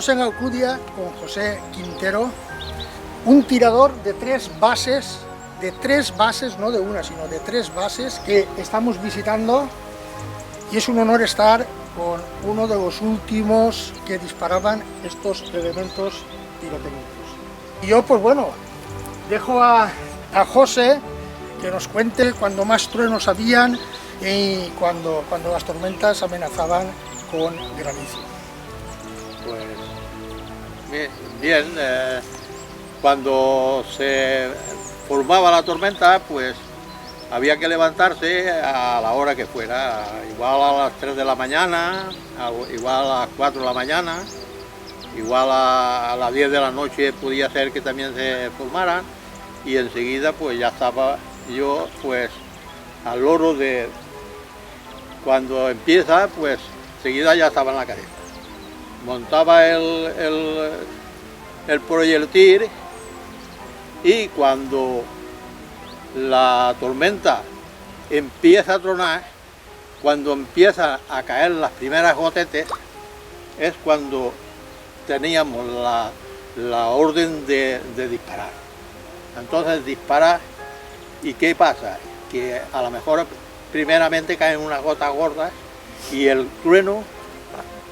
Estamos en Alcudia con José Quintero, un tirador de tres bases, no de una, sino de tres bases que estamos visitando, y es un honor estar con uno de los últimos que disparaban estos elementos pirotécnicos. Y yo, pues bueno, dejo a José que nos cuente cuando más truenos habían y cuando las tormentas amenazaban con granizo. Pues bien, cuando se formaba la tormenta, pues había que levantarse a la hora que fuera, igual a las 3 de la mañana, igual a las 4 de la mañana, igual a las 10 de la noche podía ser que también se formara, y enseguida pues ya estaba yo pues al loro de cuando empieza, pues enseguida ya estaba en la careta. Montaba el proyectil, y cuando la tormenta empieza a tronar, cuando empiezan a caer las primeras gotetes, es cuando teníamos la orden de disparar. Entonces dispara, ¿y qué pasa? Que a lo mejor primeramente caen unas gotas gordas y el trueno,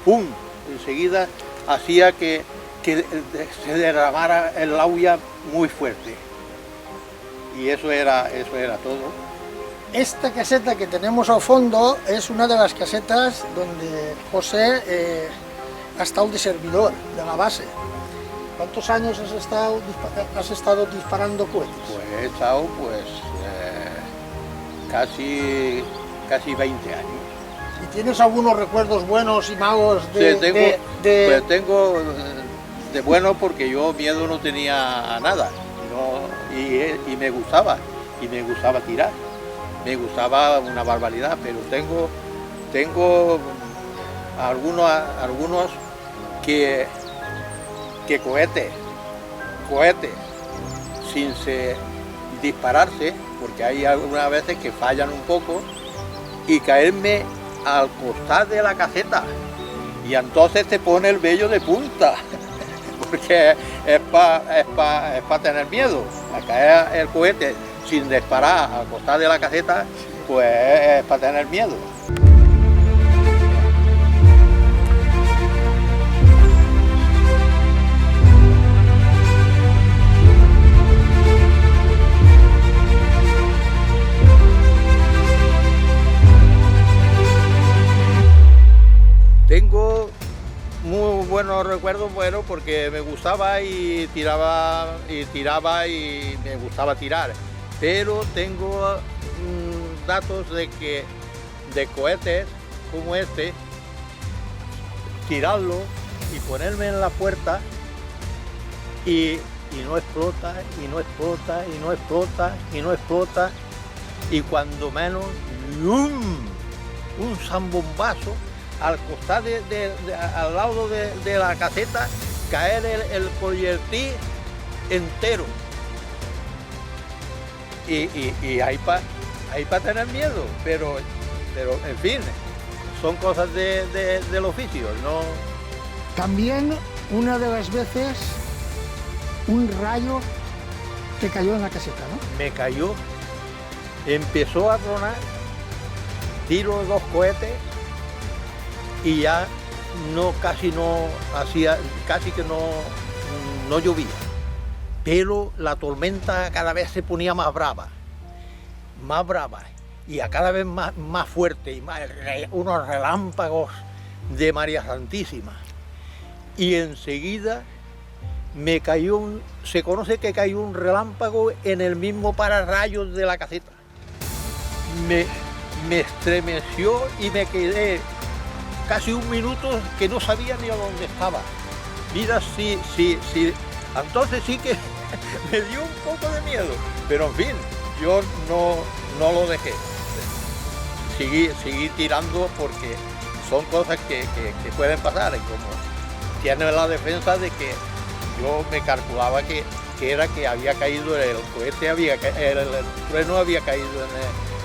¡pum!, enseguida hacía que se derramara el agua muy fuerte. Y eso era todo. Esta caseta que tenemos al fondo es una de las casetas donde José ha estado de servidor de la base. ¿Cuántos años has estado disparando cohetes? Pues he estado pues casi 20 años. ¿Y tienes algunos recuerdos buenos y malos Pues tengo de bueno, porque yo miedo no tenía a nada, y me gustaba tirar, me gustaba una barbaridad, pero tengo algunos que cohetes sin dispararse, porque hay algunas veces que fallan un poco, y caerme al costado de la caseta, y entonces te pone el vello de punta, porque es para tener miedo. A caer el cohete sin disparar al costado de la caseta, pues es para tener miedo. Tengo muy buenos recuerdos, porque me gustaba y tiraba y me gustaba tirar, pero tengo datos de cohetes como este, tirarlo y ponerme en la puerta y no explota, y no explota, y no explota, y no explota, y cuando menos un zambombazo al costado al lado de la caseta, caer el proyectil entero, y ahí para tener miedo, pero en fin, son cosas del oficio, ¿no? También una de las veces un rayo te cayó en la caseta, ¿no? Me cayó, empezó a tronar, tiro 2 cohetes, y ya casi que no llovía, pero la tormenta cada vez se ponía más brava, y a cada vez más fuerte, y unos relámpagos de María Santísima, y enseguida se conoce que cayó un relámpago en el mismo pararrayos de la caseta. Me estremeció y me quedé casi un minuto que no sabía ni a dónde estaba. Mira, sí, entonces sí que me dio un poco de miedo, pero en fin, yo no lo dejé. Seguí tirando, porque son cosas que pueden pasar, y como tiene la defensa de que yo me calculaba que había caído el cohete, el trueno había caído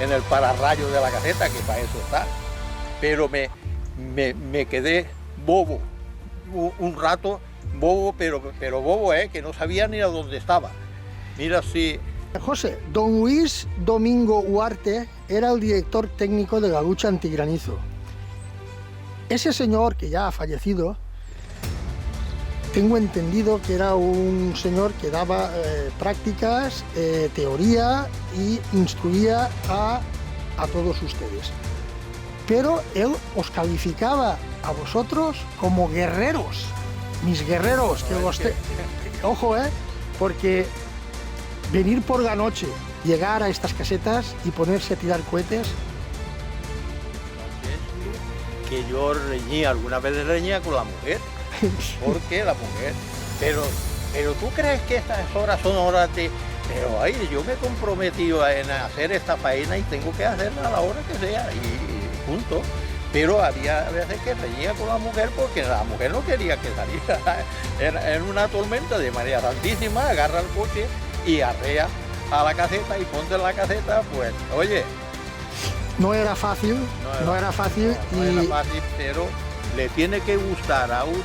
en el pararrayo de la caseta, que para eso está, pero me quedé bobo, un rato bobo, pero bobo, que no sabía ni a dónde estaba. Mira si... José, don Luis Domingo Huarte era el director técnico de la lucha antigranizo. Ese señor, que ya ha fallecido, tengo entendido que era un señor que daba prácticas, teoría y instruía a todos ustedes. Pero él os calificaba a vosotros como guerreros, mis guerreros, ojo, porque venir por la noche, llegar a estas casetas y ponerse a tirar cohetes. Que yo reñía, algunas veces reñía con la mujer, porque la mujer, pero tú crees que estas horas son horas de... Pero ay, yo me he comprometido en hacer esta faena y tengo que hacerla a la hora que sea, y punto. Pero había veces que reñía con la mujer porque la mujer no quería que saliera. Era una tormenta de María Santísima, agarra el coche y arrea a la caseta y ponte en la caseta, pues, oye. No era fácil, no era fácil, pero le tiene que gustar a uno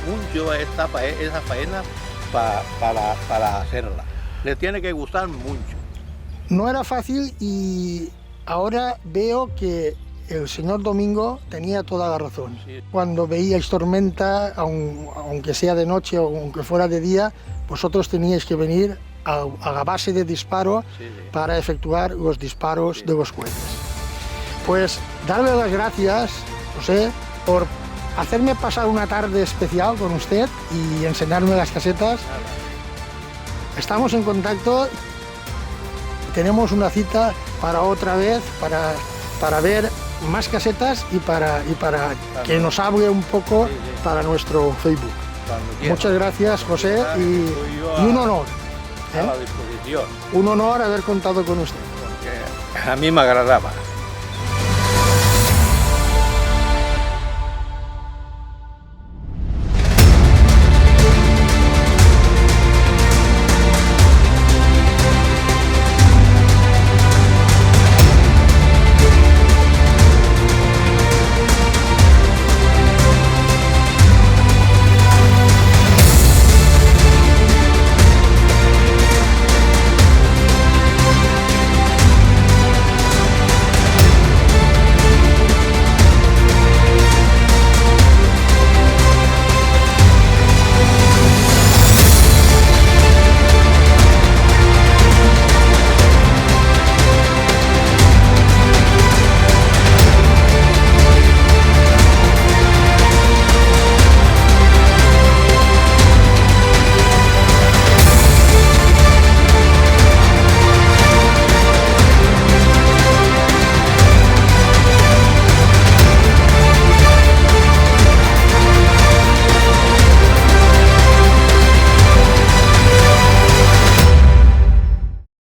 mucho esa faena para hacerla. Le tiene que gustar mucho. No era fácil y ahora veo que el señor Domingo tenía toda la razón. Sí. Cuando veíais tormenta, aunque sea de noche o aunque fuera de día, vosotros teníais que venir a la base de disparo para efectuar los disparos de los cohetes. Pues darle las gracias, José, por hacerme pasar una tarde especial con usted y enseñarme las casetas. Estamos en contacto, tenemos una cita para otra vez, para ver más casetas y para que nos hable un poco para nuestro Facebook. Muchas gracias, José, y un honor. A la disposición. Un honor haber contado con usted. Porque a mí me agradaba.